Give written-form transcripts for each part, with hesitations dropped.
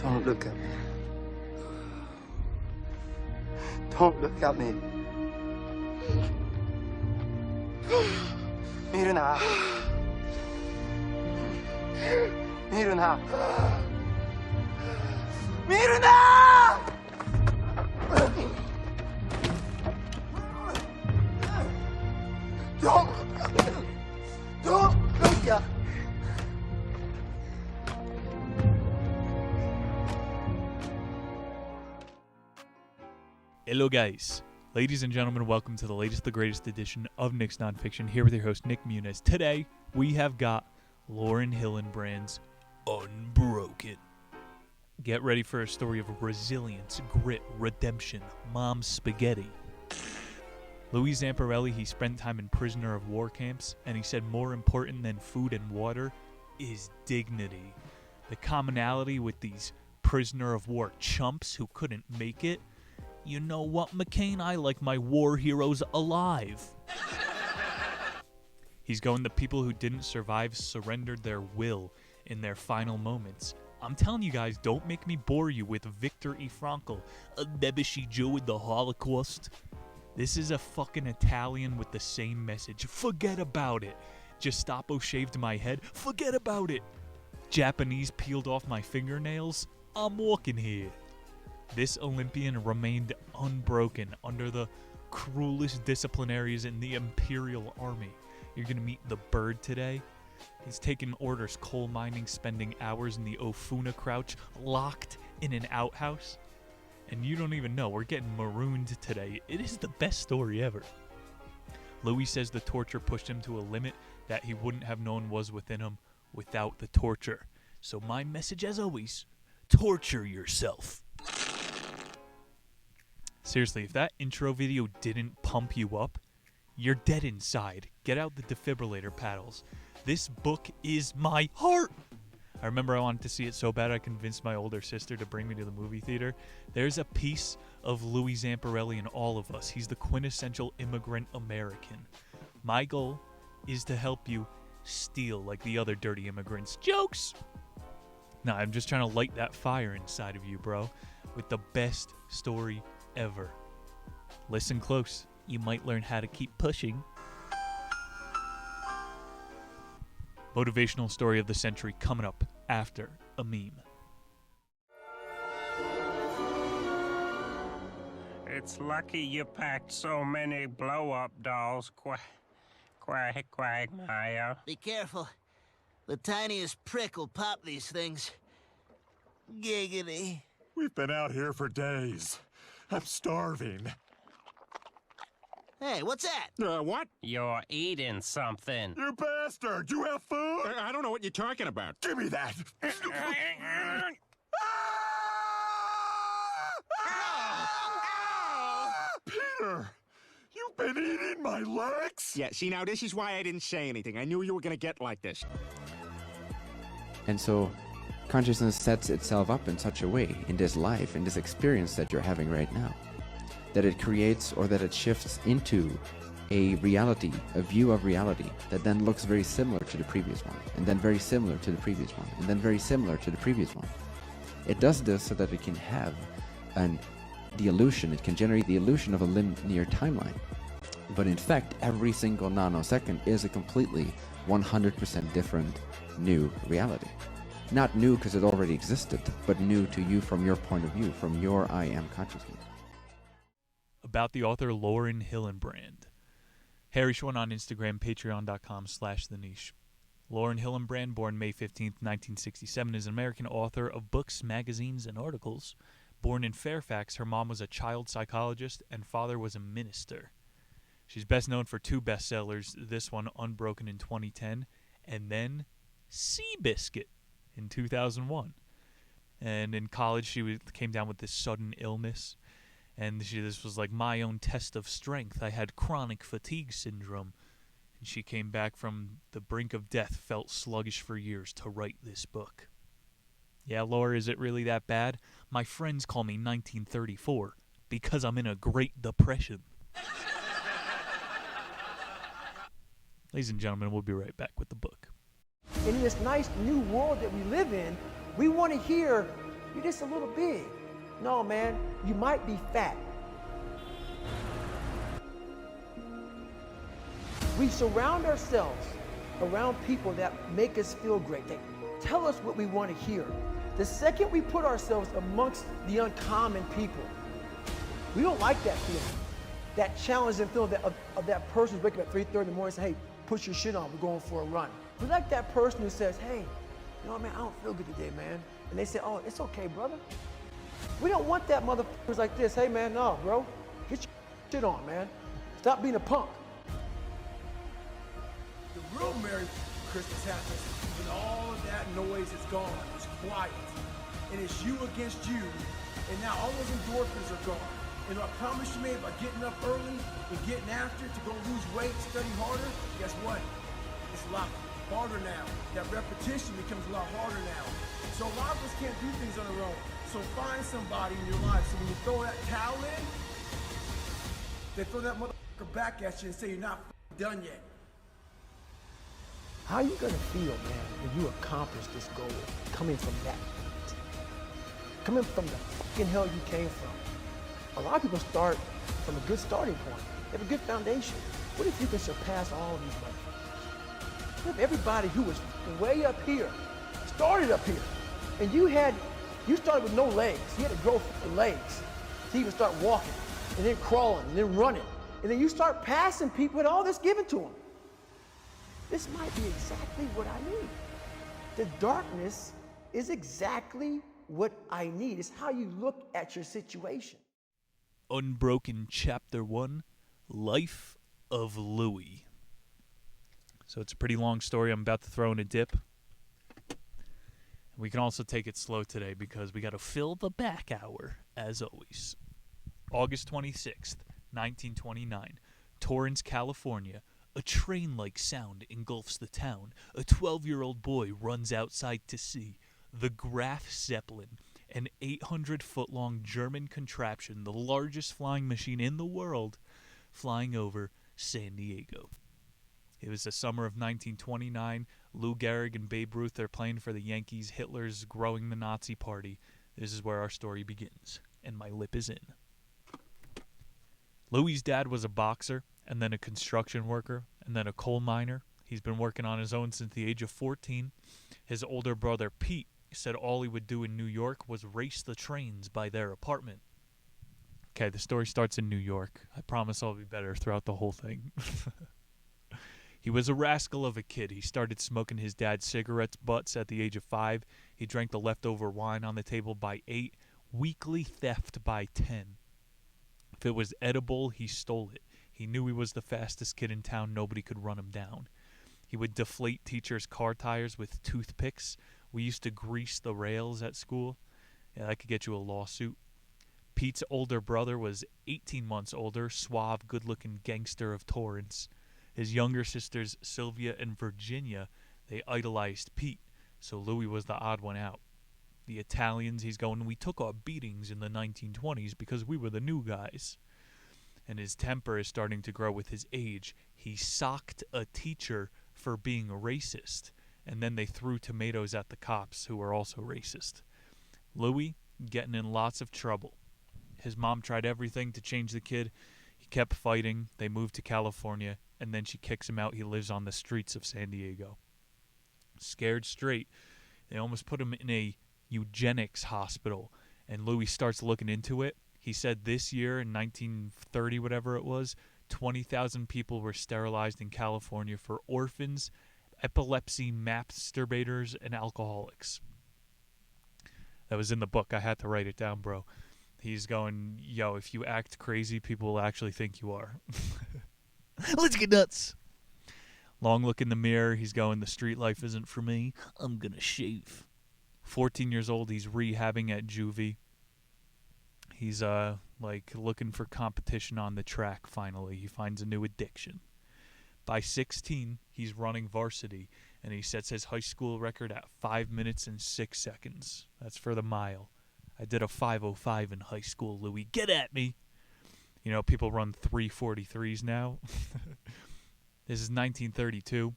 Don't look at me. Don't look at me. Mirna. Mirna. Mirna! Don't look at me. Hello guys, ladies and gentlemen, welcome to the latest, the greatest edition of Nick's Nonfiction, here with your host Nick Muniz. Today, we have got Lauren Hillenbrand's Unbroken. Get ready for a story of resilience, grit, redemption, mom's spaghetti. Louis Zamperini, he spent time in prisoner of war camps, and he said more important than food and water is dignity. The commonality with these prisoner of war chumps who couldn't make it. You know what, McCain? I like my war heroes alive. He's going, the people who didn't survive surrendered their will in their final moments. I'm telling you guys, don't make me bore you with Viktor E. Frankl, a Nebuchadnezzar Jew in the Holocaust. This is a fucking Italian with the same message. Forget about it. Gestapo shaved my head. Forget about it. Japanese peeled off my fingernails. I'm walking here. This Olympian remained unbroken under the cruelest disciplinaries in the Imperial Army. You're going to meet the bird today. He's taking orders coal mining, spending hours in the Ofuna Crouch, locked in an outhouse. And you don't even know, we're getting marooned today. It is the best story ever. Louis says the torture pushed him to a limit that he wouldn't have known was within him without the torture. So my message as always, torture yourself. Seriously, if that intro video didn't pump you up, you're dead inside. Get out the defibrillator paddles. This book is my heart. I remember I wanted to see it so bad I convinced my older sister to bring me to the movie theater. There's a piece of Louis Zamperini in all of us. He's the quintessential immigrant American. My goal is to help you steal like the other dirty immigrants. Jokes! Nah, I'm just trying to light that fire inside of you, bro, with the best story ever. Listen close. You might learn how to keep pushing. Motivational story of the century coming up after a meme. It's lucky you packed so many blow-up dolls, Quagmire. Be careful. The tiniest prick will pop these things. Giggity. We've been out here for days. I'm starving. Hey, what's that? What? You're eating something. You bastard! You have food? I don't know what you're talking about. Give me that! Peter! You've been eating my legs? Yeah, see, now this is why I didn't say anything. I knew you were gonna get like this. And so consciousness sets itself up in such a way in this life, in this experience that you're having right now, that it creates or that it shifts into a reality, a view of reality that then looks very similar to the previous one, and then very similar to the previous one, and then very similar to the previous one. It does this so that it can have the illusion, it can generate the illusion of a linear timeline. But in fact, every single nanosecond is a completely 100% different new reality. Not new because it already existed, but new to you from your point of view, from your I am consciousness. About the author Lauren Hillenbrand. Harry Schwan on Instagram, patreon.com/theniche. Lauren Hillenbrand, born May 15th, 1967, is an American author of books, magazines, and articles. Born in Fairfax, her mom was a child psychologist and father was a minister. She's best known for two bestsellers, this one, Unbroken, in 2010, and then Seabiscuit in 2001. And in college, she came down with this sudden illness. And this was like my own test of strength. I had chronic fatigue syndrome. She came back from the brink of death, felt sluggish for years, to write this book. Yeah, Laura, is it really that bad? My friends call me 1934 because I'm in a Great Depression. Ladies and gentlemen, we'll be right back with the book. In this nice new world that we live in, we want to hear, you're just a little big. No, man, you might be fat. We surround ourselves around people that make us feel great, that tell us what we want to hear. The second we put ourselves amongst the uncommon people, we don't like that feeling. That challenging feeling of that person who's waking up at 3:30 in the morning and say, hey, put your shit on, we're going for a run. We like that person who says, hey, you know what, man, I don't feel good today, man. And they say, oh, it's okay, brother. We don't want that motherfuckers like this. Hey, man, no, bro, get your shit on, man. Stop being a punk. The real Merry Christmas happens when all of that noise is gone. It's quiet. And it's you against you. And now all those endorphins are gone. And I promise you, man, by getting up early and getting after it to go lose weight, study harder, guess what? It's a lot harder now. That repetition becomes a lot harder now. So a lot of us can't do things on our own. So find somebody in your life. So when you throw that towel in, they throw that motherfucker back at you and say you're not done yet. How are you gonna feel, man, when you accomplish this goal coming from that point? Coming from the fucking hell you came from. A lot of people start from a good starting point. They have a good foundation. What if you can surpass all of these motherfuckers? What if everybody who was way up here started up here, and you started with no legs. You had to grow the legs to even start walking, and then crawling, and then running, and then you start passing people with all this given to them. This might be exactly what I need. The darkness is exactly what I need. It's how you look at your situation. Unbroken Chapter 1, Life of Louis. So it's a pretty long story. I'm about to throw in a dip. We can also take it slow today because we got to fill the back hour, as always. August 26th, 1929, Torrance, California. A train-like sound engulfs the town. A 12-year-old boy runs outside to see the Graf Zeppelin, an 800-foot-long German contraption, the largest flying machine in the world, flying over San Diego. It was the summer of 1929. Lou Gehrig and Babe Ruth are playing for the Yankees. Hitler's growing the Nazi Party. This is where our story begins, and my lip is in. Louis's dad was a boxer, and then a construction worker, and then a coal miner. He's been working on his own since the age of 14. His older brother, Pete, said all he would do in New York was race the trains by their apartment. Okay, the story starts in New York. I promise I'll be better throughout the whole thing. He was a rascal of a kid. He started smoking his dad's cigarettes butts at the age of 5. He drank the leftover wine on the table by 8. Weekly theft by 10. If it was edible, he stole it. He knew he was the fastest kid in town. Nobody could run him down. He would deflate teachers' car tires with toothpicks. We used to grease the rails at school. Yeah, that could get you a lawsuit. Pete's older brother was 18 months older, suave, good-looking gangster of Torrance. His younger sisters, Sylvia and Virginia, they idolized Pete, so Louis was the odd one out. The Italians, he's going, we took our beatings in the 1920s because we were the new guys. And his temper is starting to grow with his age. He socked a teacher for being racist, and then they threw tomatoes at the cops, who were also racist. Louis, getting in lots of trouble. His mom tried everything to change the kid. He kept fighting. They moved to California, and then she kicks him out. He lives on the streets of San Diego. Scared straight. They almost put him in a eugenics hospital, and Louis starts looking into it. He said this year, in 1930, whatever it was, 20,000 people were sterilized in California for orphans, epilepsy, masturbators, and alcoholics. That was in the book. I had to write it down, bro. He's going, yo, if you act crazy, people will actually think you are. Let's get nuts. Long look in the mirror. He's going, the street life isn't for me. I'm going to shave. 14 years old. He's rehabbing at juvie. He's looking for competition on the track finally. He finds a new addiction. By 16, he's running varsity, and he sets his high school record at 5 minutes and 6 seconds. That's for the mile. I did a 5:05 in high school, Louis. Get at me! You know, people run 3:43s now. This is 1932.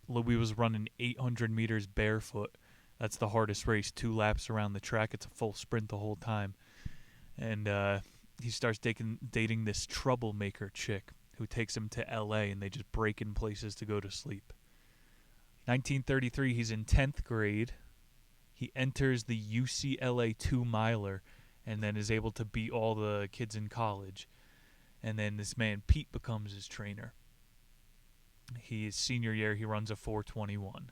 Louis was running 800 meters barefoot. That's the hardest race, 2 laps around the track. It's a full sprint the whole time. And he starts dating this troublemaker chick who takes him to L.A., and they just break in places to go to sleep. 1933, he's in 10th grade. He enters the UCLA 2-miler and then is able to beat all the kids in college. And then this man, Pete, becomes his trainer. His senior year, he runs a 4:21.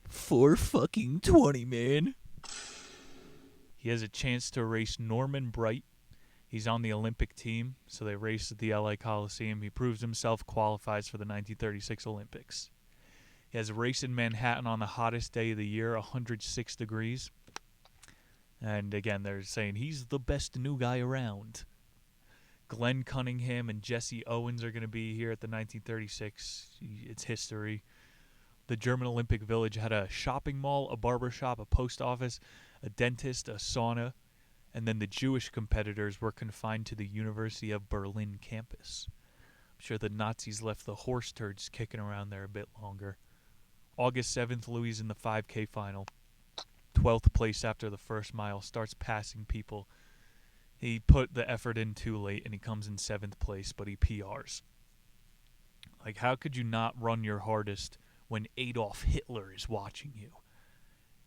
4:20, man. He has a chance to race Norman Bright. He's on the Olympic team, so they race at the LA Colosseum. He proves himself, qualifies for the 1936 Olympics. He has a race in Manhattan on the hottest day of the year, 106 degrees. And again, they're saying he's the best new guy around. Glenn Cunningham and Jesse Owens are going to be here at the 1936. It's history. The German Olympic Village had a shopping mall, a barber shop, a post office, a dentist, a sauna, and then the Jewish competitors were confined to the University of Berlin campus. I'm sure the Nazis left the horse turds kicking around there a bit longer. August 7th, Louis is in the 5K final. 12th place after the first mile, starts passing people. He put the effort in too late, and he comes in 7th place, but he PRs. Like, how could you not run your hardest when Adolf Hitler is watching you?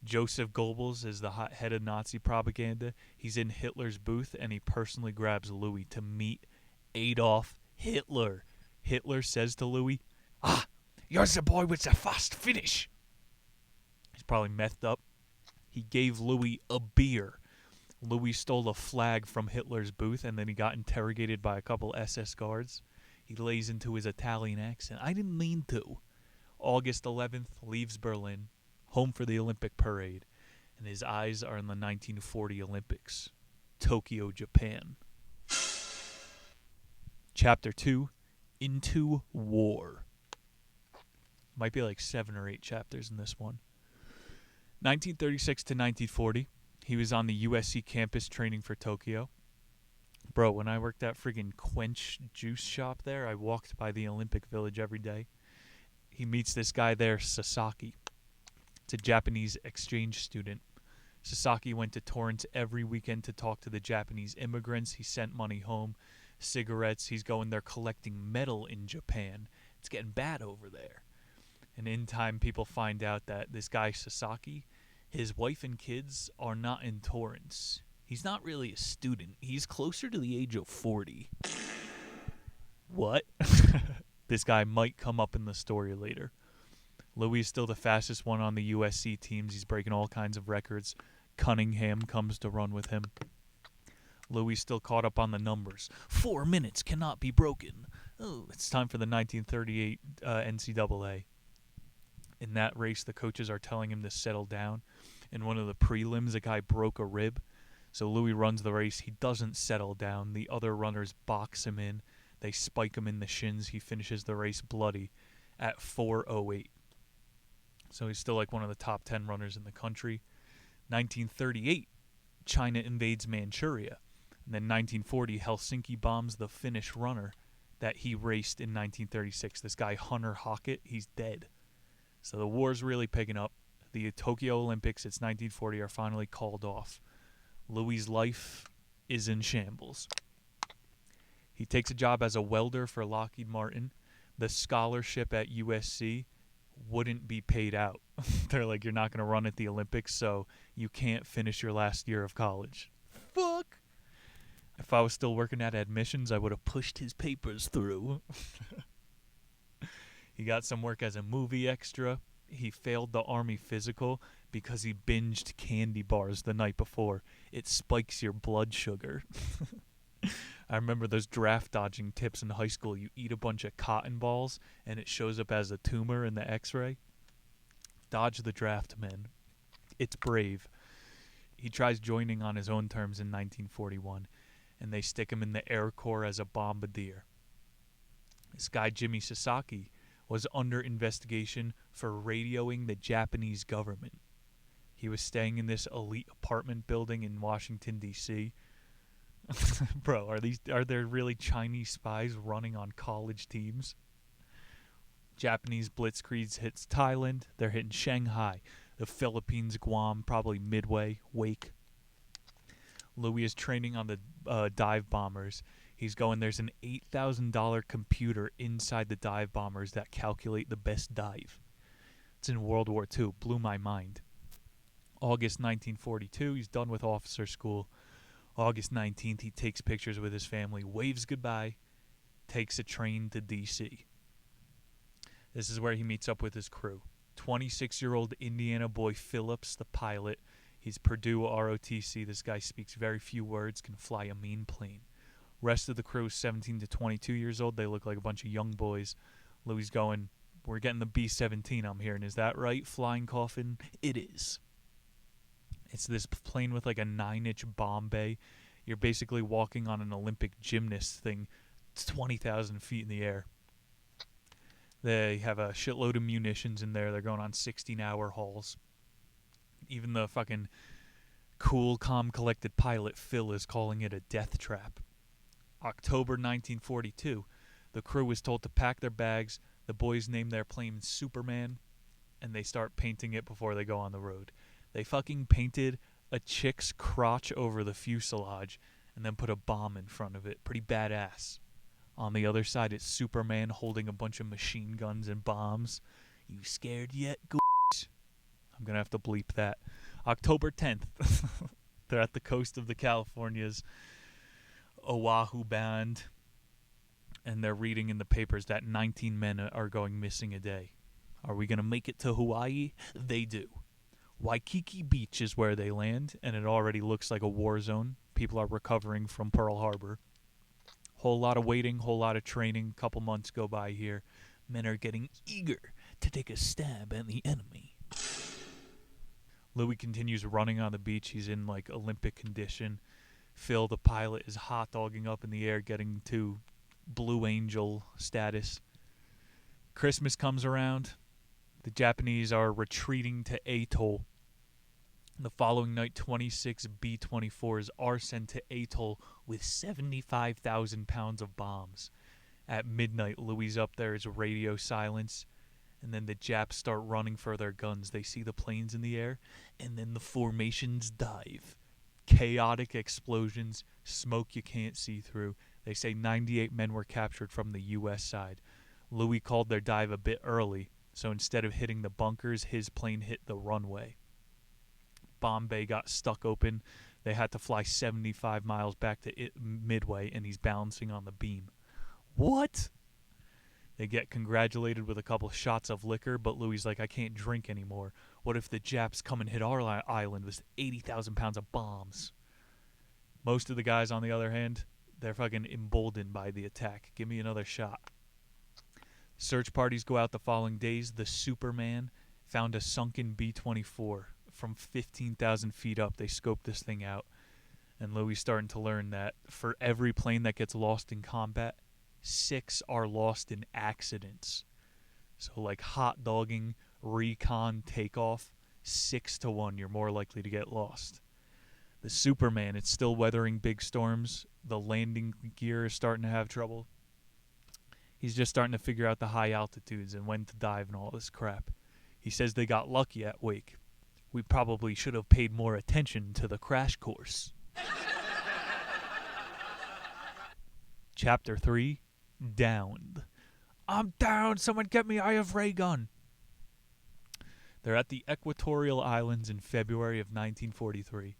Joseph Goebbels is the head of Nazi propaganda. He's in Hitler's booth, and he personally grabs Louis to meet Adolf Hitler. Hitler says to Louis, "You're the boy with the fast finish." He's probably methed up. He gave Louis a beer. Louis stole a flag from Hitler's booth, and then he got interrogated by a couple SS guards. He lays into his Italian accent. "I didn't mean to." August 11th, leaves Berlin, home for the Olympic parade, and his eyes are on the 1940 Olympics, Tokyo, Japan. Chapter 2, Into War. Might be like 7 or 8 chapters in this one. 1936 to 1940, he was on the USC campus training for Tokyo. Bro, when I worked at friggin' Quench juice shop there, I walked by the Olympic Village every day. He meets this guy there, Sasaki. It's a Japanese exchange student. Sasaki went to Torrance every weekend to talk to the Japanese immigrants. He sent money home, cigarettes. He's going there collecting metal in Japan. It's getting bad over there. And in time, people find out that this guy, Sasaki, his wife and kids are not in Torrance. He's not really a student. He's closer to the age of 40. What? This guy might come up in the story later. Louis is still the fastest one on the USC teams. He's breaking all kinds of records. Cunningham comes to run with him. Louis still caught up on the numbers. 4 minutes cannot be broken. Oh, it's time for the 1938 NCAA. In that race, the coaches are telling him to settle down. In one of the prelims, a guy broke a rib. So Louis runs the race. He doesn't settle down. The other runners box him in. They spike him in the shins. He finishes the race bloody at 4:08. So he's still like one of the top 10 runners in the country. 1938, China invades Manchuria. And then 1940, Helsinki bombs the Finnish runner that he raced in 1936. This guy, Hunter Hockett, he's dead. So the war's really picking up. The Tokyo Olympics, it's 1940, are finally called off. Louis' life is in shambles. He takes a job as a welder for Lockheed Martin. The scholarship at USC wouldn't be paid out. They're like, you're not going to run at the Olympics, so you can't finish your last year of college. Fuck. If I was still working at admissions, I would have pushed his papers through. He got some work as a movie extra. He failed the Army physical because he binged candy bars the night before. It spikes your blood sugar. I remember those draft dodging tips in high school. You eat a bunch of cotton balls, and it shows up as a tumor in the x-ray. Dodge the draft, man. It's brave. He tries joining on his own terms in 1941, and they stick him in the Air Corps as a bombardier. This guy, Jimmy Sasaki, was under investigation for radioing the Japanese government. He was staying in this elite apartment building in Washington, D.C. Bro, are there really Chinese spies running on college teams? Japanese blitzkrieg hits Thailand. They're hitting Shanghai, the Philippines, Guam, probably Midway, Wake. Louis is training on the dive bombers. He's going, there's an $8,000 computer inside the dive bombers that calculate the best dive. It's in World War II. Blew my mind. August 1942, he's done with officer school. August 19th, he takes pictures with his family, waves goodbye, takes a train to D.C. This is where he meets up with his crew. 26-year-old Indiana boy Phillips, the pilot. He's Purdue ROTC. This guy speaks very few words, can fly a mean plane. Rest of the crew is 17 to 22 years old. They look like a bunch of young boys. Louis going, we're getting the B-17, I'm hearing. Is that right, flying coffin? It is. It's this plane with like a 9-inch bomb bay. You're basically walking on an Olympic gymnast thing. It's 20,000 feet in the air. They have a shitload of munitions in there. They're going on 16-hour hauls. Even the fucking cool, calm, collected pilot, Phil, is calling it a death trap. October 1942, the crew was told to pack their bags. The boys name their plane Superman, and they start painting it before they go on the road. They fucking painted a chick's crotch over the fuselage and then put a bomb in front of it. Pretty badass. On the other side, it's Superman holding a bunch of machine guns and bombs. You scared yet, gooch? I'm going to have to bleep that. October 10th, they're at the coast of the Californias, Oahu Band, and they're reading in the papers that 19 men are going missing a day. Are we going to make it to Hawaii? They do. Waikiki Beach is where they land, and it already looks like a war zone. People are recovering from Pearl Harbor. Whole lot of waiting, whole lot of training. Couple months go by here. Men are getting eager to take a stab at the enemy. Louis continues running on the beach. He's in like Olympic condition. Phil, the pilot, is hot dogging up in the air, getting to Blue Angel status. Christmas comes around. The Japanese are retreating to Atoll. The following night, 26 B-24s are sent to Atoll with 75,000 pounds of bombs. At midnight, Louis up there is radio silence, and then the Japs start running for their guns. They see the planes in the air, and then the formations dive. Chaotic explosions, smoke you can't see through. They say 98 men were captured from the U.S. side. Louis called their dive a bit early, so instead of hitting the bunkers, his plane hit the runway. Bomb bay got stuck open. They had to fly 75 miles back to Midway, and he's balancing on the beam. What? They get congratulated with a couple shots of liquor, but Louis like, I can't drink anymore. What if the Japs come and hit our island with 80,000 pounds of bombs? Most of the guys, on the other hand, they're fucking emboldened by the attack. Give me another shot. Search parties go out the following days. The Superman found a sunken B-24 from 15,000 feet up. They scoped this thing out. And Louis starting to learn that for every plane that gets lost in combat, 6 are lost in accidents. So like hot dogging, recon, takeoff, 6 to 1, you're more likely to get lost. The Superman, it's still weathering big storms. The landing gear is starting to have trouble. He's just starting to figure out the high altitudes and when to dive and all this crap. He says they got lucky at Wake. We probably should have paid more attention to the crash course. Chapter 3, Downed. I'm down! Someone get me! I have ray gun! They're at the Equatorial Islands in February of 1943.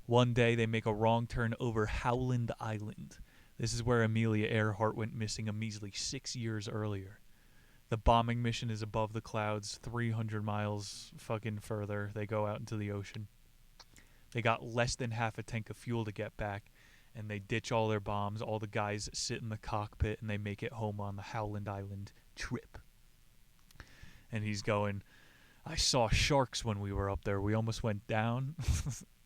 One day they make a wrong turn over Howland Island. This is where Amelia Aerhart went missing a measly 6 years earlier. The bombing mission is above the clouds, 300 miles fucking further. They go out into the ocean. They got less than half a tank of fuel to get back, and they ditch all their bombs. All the guys sit in the cockpit, and they make it home on the Howland Island trip. And he's going, I saw sharks when we were up there. We almost went down.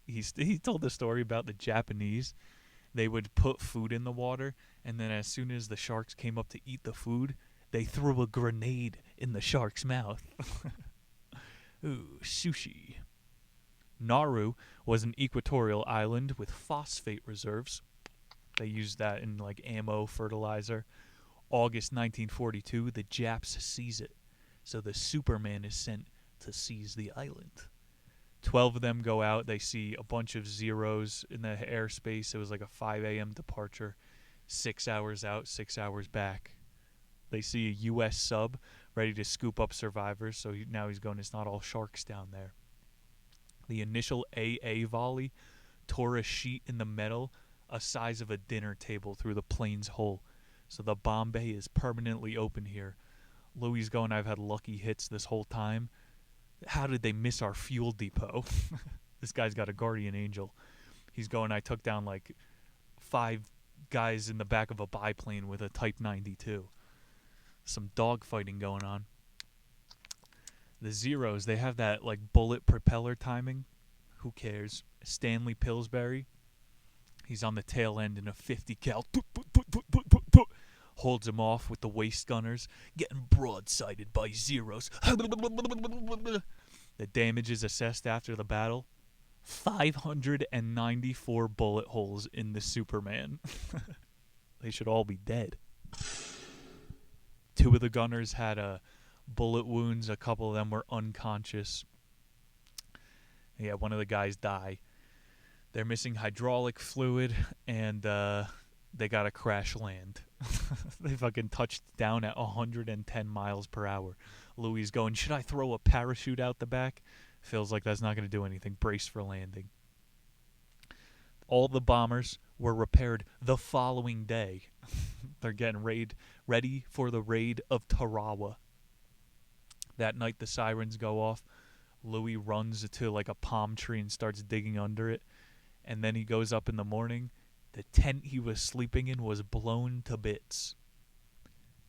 He told the story about the Japanese. They would put food in the water, and then as soon as the sharks came up to eat the food, They threw a grenade in the shark's mouth. Ooh, sushi. Nauru was an equatorial island with phosphate reserves. They used that in like ammo, fertilizer. August 1942, the Japs seize it. So the Superman is sent to seize the island. 12 of them go out. They see a bunch of zeros in the airspace. It was like a 5 a.m. departure. 6 hours out, 6 hours back. They see a U.S. sub ready to scoop up survivors. So now he's going, it's not all sharks down there. The initial AA volley tore a sheet in the metal a size of a dinner table through the plane's hull. So the bomb bay is permanently open here. Louis going, I've had lucky hits this whole time. How did they miss our fuel depot? This guy's got a guardian angel. He's going, I took down like 5 guys in the back of a biplane with a Type 92. Some dogfighting going on. The zeros, they have that like bullet propeller timing. Who cares? Stanley Pillsbury, he's on the tail end in a 50 cal. Holds him off with the waist gunners, getting broadsided by zeros. The damage is assessed after the battle. 594 bullet holes in the Superman. They should all be dead. 2 of the gunners had bullet wounds. A couple of them were unconscious. Yeah, one of the guys died. They're missing hydraulic fluid, and they got to crash land. They fucking touched down at 110 miles per hour. Louis going, should I throw a parachute out the back? Feels like that's not going to do anything. Brace for landing. All the bombers were repaired the following day. They're getting ready for the raid of Tarawa. That night the sirens go off. Louis runs to like a palm tree and starts digging under it. And then he goes up in the morning. The tent he was sleeping in was blown to bits.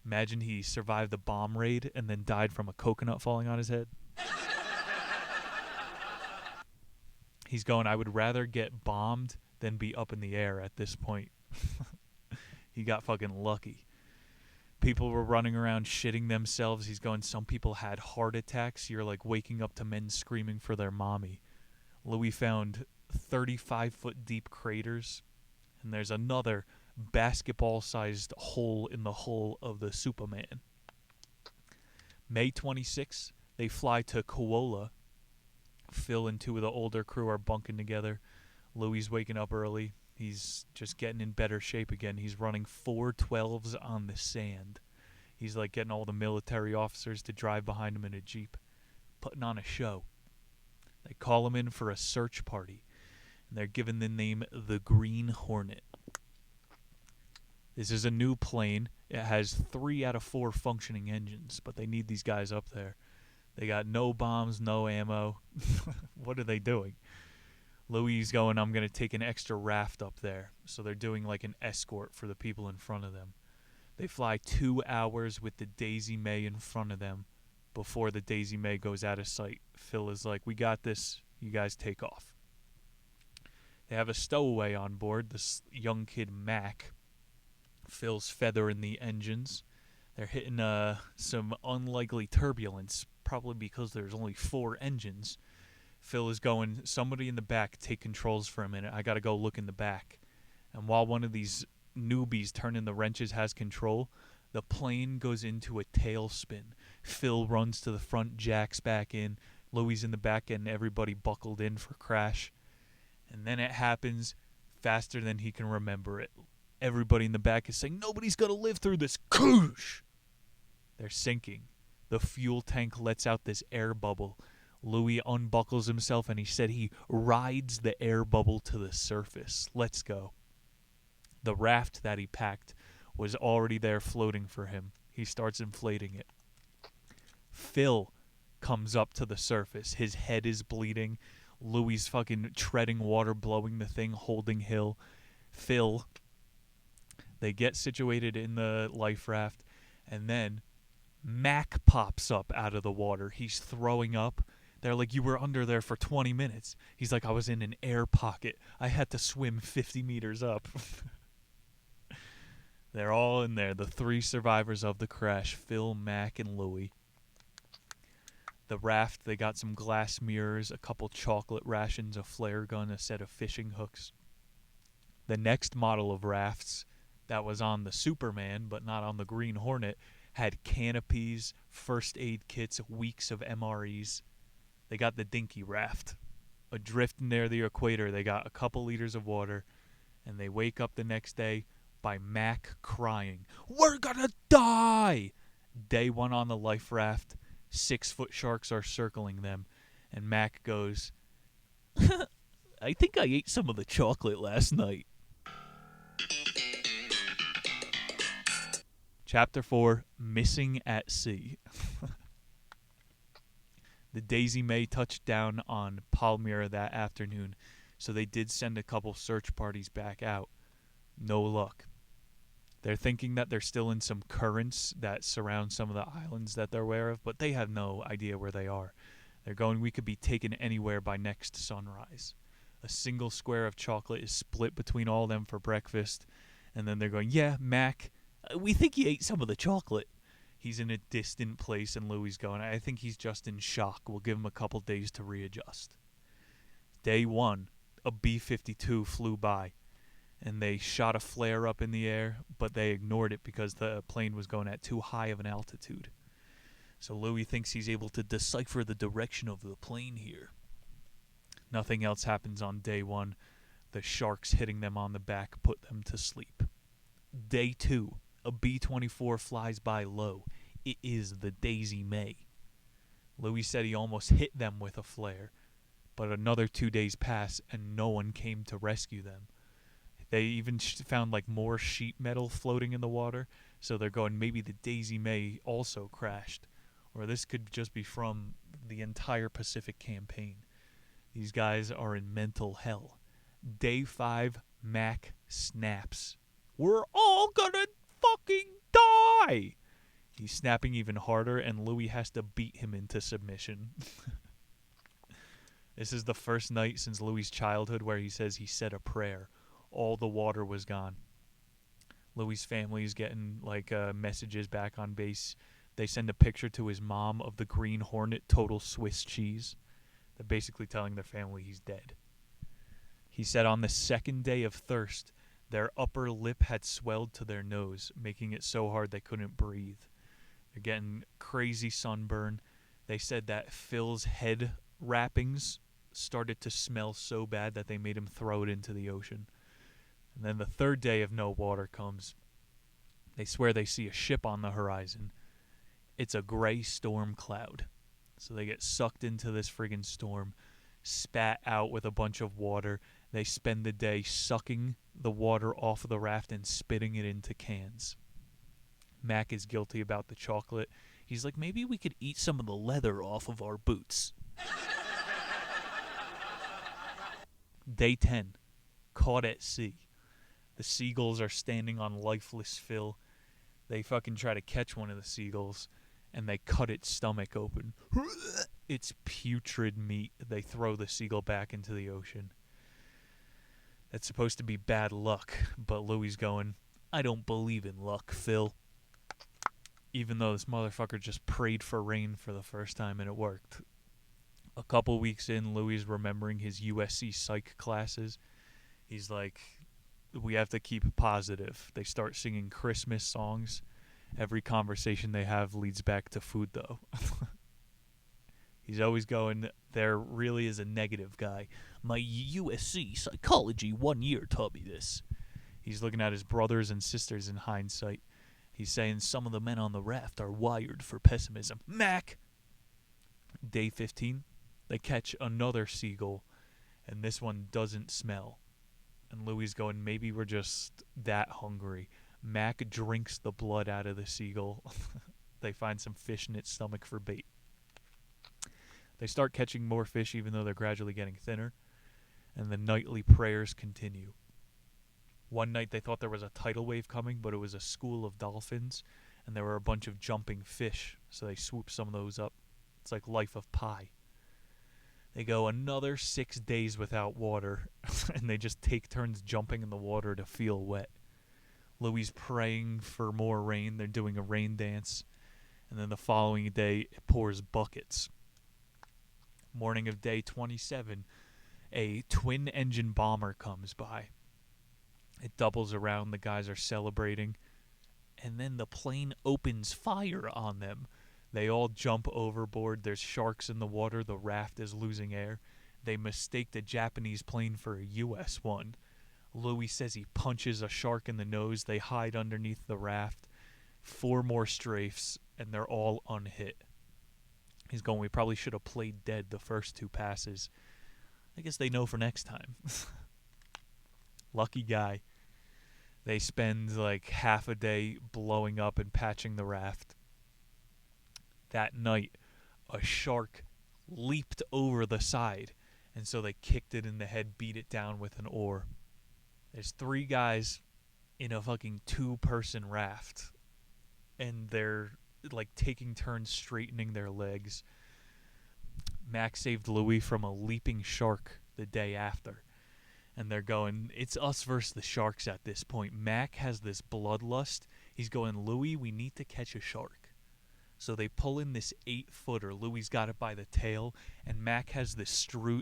Imagine he survived the bomb raid and then died from a coconut falling on his head. He's going, I would rather get bombed than be up in the air at this point. He got fucking lucky. People were running around shitting themselves. He's going, some people had heart attacks. You're like waking up to men screaming for their mommy. Louis found 35-foot deep craters. And there's another basketball-sized hole in the hull of the Superman. May 26th, they fly to Kuala. Phil and 2 of the older crew are bunking together. Louis waking up early. He's just getting in better shape again. He's running 412s on the sand. He's like getting all the military officers to drive behind him in a Jeep, putting on a show. They call him in for a search party, and they're given the name the Green Hornet. This is a new plane. It has 3 out of 4 functioning engines, but they need these guys up there. They got no bombs, no ammo. What are they doing? Louis is going, I'm going to take an extra raft up there. So they're doing like an escort for the people in front of them. They fly 2 hours with the Daisy May in front of them before the Daisy May goes out of sight. Phil is like, we got this. You guys take off. They have a stowaway on board, this young kid Mac. Phil's feathering the engines. They're hitting some unlikely turbulence, probably because there's only 4 engines. Phil is going, somebody in the back, take controls for a minute. I got to go look in the back. And while one of these newbies turning the wrenches has control, the plane goes into a tailspin. Phil runs to the front, jacks back in. Louis in the back and everybody buckled in for crash. And then it happens faster than he can remember it. Everybody in the back is saying, nobody's going to live through this. Koosh! They're sinking. The fuel tank lets out this air bubble. Louis unbuckles himself and he said he rides the air bubble to the surface. Let's go. The raft that he packed was already there floating for him. He starts inflating it. Phil comes up to the surface. His head is bleeding. Louis fucking treading water, blowing the thing, holding Hill. Phil. They get situated in the life raft, and then Mac pops up out of the water. He's throwing up. They're like, you were under there for 20 minutes. He's like, I was in an air pocket. I had to swim 50 meters up. They're all in there, the 3 survivors of the crash, Phil, Mac, and Louis. The raft, they got some glass mirrors, a couple chocolate rations, a flare gun, a set of fishing hooks. The next model of rafts that was on the Superman, but not on the Green Hornet, had canopies, first aid kits, weeks of MREs. They got the dinky raft. Adrift near the equator, they got a couple liters of water, and they wake up the next day by Mac crying, "We're gonna die!" Day 1 on the life raft, 6-foot sharks are circling them, and Mac goes, "I think I ate some of the chocolate last night." Chapter 4, Missing at Sea. The Daisy May touched down on Palmyra that afternoon, so they did send a couple search parties back out. No luck. They're thinking that they're still in some currents that surround some of the islands that they're aware of, but they have no idea where they are. They're going, we could be taken anywhere by next sunrise. A single square of chocolate is split between all of them for breakfast, and then they're going, "Yeah, Mac, we think he ate some of the chocolate." He's in a distant place, and Louis going, "I think he's just in shock. We'll give him a couple days to readjust." Day 1, a B-52 flew by, and they shot a flare up in the air, but they ignored it because the plane was going at too high of an altitude. So Louis thinks he's able to decipher the direction of the plane here. Nothing else happens on day 1. The sharks hitting them on the back put them to sleep. Day 2, a B-24 flies by low. It is the Daisy May. Louis said he almost hit them with a flare, but another 2 days pass and no one came to rescue them. They even found like more sheet metal floating in the water, so they're going, maybe the Daisy May also crashed, or this could just be from the entire Pacific campaign. These guys are in mental hell. Day 5, Mac snaps. "We're all gonna fucking die!" He's snapping even harder, and Louis has to beat him into submission. This is the first night since Louis' childhood where he says he said a prayer. All the water was gone. Louis' family is getting messages back on base. They send a picture to his mom of the Green Hornet total Swiss cheese. They're basically telling their family he's dead. He said on the second day of thirst, their upper lip had swelled to their nose, making it so hard they couldn't breathe. They're getting crazy sunburn. They said that Phil's head wrappings started to smell so bad that they made him throw it into the ocean. And then the third day of no water comes. They swear they see a ship on the horizon. It's a gray storm cloud. So they get sucked into this friggin' storm, spat out with a bunch of water. They spend the day sucking the water off of the raft and spitting it into cans. Mac is guilty about the chocolate. He's like, maybe we could eat some of the leather off of our boots. Day 10, caught at sea. The seagulls are standing on lifeless Phil. They fucking try to catch one of the seagulls, and they cut its stomach open. It's putrid meat. They throw the seagull back into the ocean. That's supposed to be bad luck, but Louis going, "I don't believe in luck, Phil." Even though this motherfucker just prayed for rain for the first time and it worked. A couple weeks in, Louis is remembering his USC psych classes. He's like, we have to keep positive. They start singing Christmas songs. Every conversation they have leads back to food, though. He's always going, there really is a negative guy. My USC psychology 1 year taught me this. He's looking at his brothers and sisters in hindsight. He's saying some of the men on the raft are wired for pessimism. Mac! Day 15, they catch another seagull, and this one doesn't smell. And Louis going, maybe we're just that hungry. Mac drinks the blood out of the seagull. They find some fish in its stomach for bait. They start catching more fish even though they're gradually getting thinner. And the nightly prayers continue. One night they thought there was a tidal wave coming, but it was a school of dolphins. And there were a bunch of jumping fish, so they swooped some of those up. It's like Life of Pi. They go another 6 days without water, and they just take turns jumping in the water to feel wet. Louis praying for more rain. They're doing a rain dance. And then the following day, it pours buckets. Morning of day 27, a twin-engine bomber comes by. It doubles around. The guys are celebrating. And then the plane opens fire on them. They all jump overboard. There's sharks in the water. The raft is losing air. They mistake the Japanese plane for a U.S. one. Louis says he punches a shark in the nose. They hide underneath the raft. 4 more strafes, and they're all unhit. He's going, we probably should have played dead the first 2 passes. I guess they know for next time. Lucky guy. They spend like half a day blowing up and patching the raft. That night, a shark leaped over the side, and so they kicked it in the head, beat it down with an oar. There's 3 guys in a fucking 2-person raft, and they're like taking turns straightening their legs. Mac saved Louis from a leaping shark the day after, and they're going, it's us versus the sharks at this point. Mac has this bloodlust. He's going, Louis, we need to catch a shark. So they pull in this 8-footer. Louis got it by the tail, and Mac has this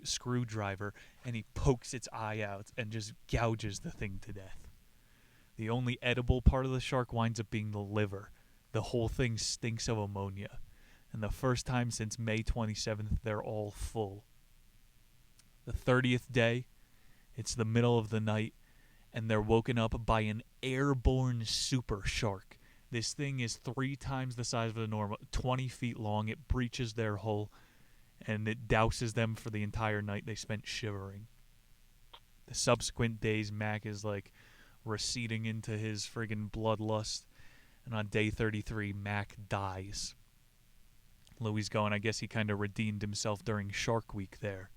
screwdriver, and he pokes its eye out and just gouges the thing to death. The only edible part of the shark winds up being the liver. The whole thing stinks of ammonia. And the first time since May 27th, they're all full. The 30th day, it's the middle of the night, and they're woken up by an airborne super shark. This thing is 3 times the size of the normal, 20 feet long. It breaches their hull, and it douses them for the entire night they spent shivering. The subsequent days, Mac is like receding into his friggin' bloodlust, and on day 33, Mac dies. Louis going, I guess he kind of redeemed himself during Shark Week there.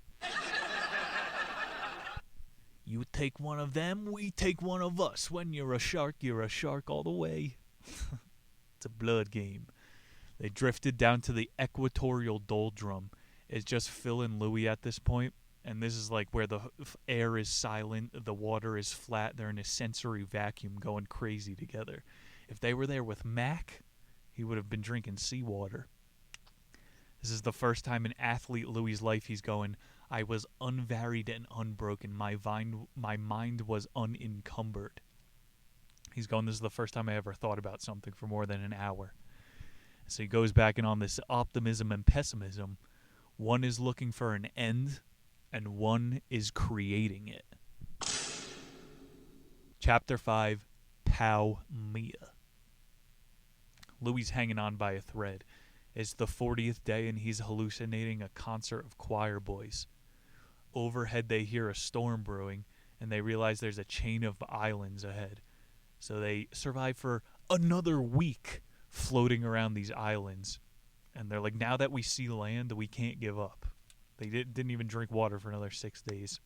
You take one of them, we take one of us. When you're a shark all the way. It's a blood game. They drifted down to the equatorial doldrum. It's just Phil and Louis at this point, and this is like where the air is silent, the water is flat, they're in a sensory vacuum going crazy together. If they were there with Mac, he would have been drinking seawater. This is the first time in athlete Louis' life he's going, I was unvaried and unbroken. My mind was unencumbered. He's going, this is the first time I ever thought about something for more than an hour. So he goes back in on this optimism and pessimism. One is looking for an end, and one is creating it. Chapter 5, Pow Mia. Louis hanging on by a thread. It's the 40th day, and he's hallucinating a concert of choir boys. Overhead, they hear a storm brewing, and they realize there's a chain of islands ahead. So they survive for another week floating around these islands. And they're like, now that we see land, we can't give up. They didn't even drink water for another 6 days.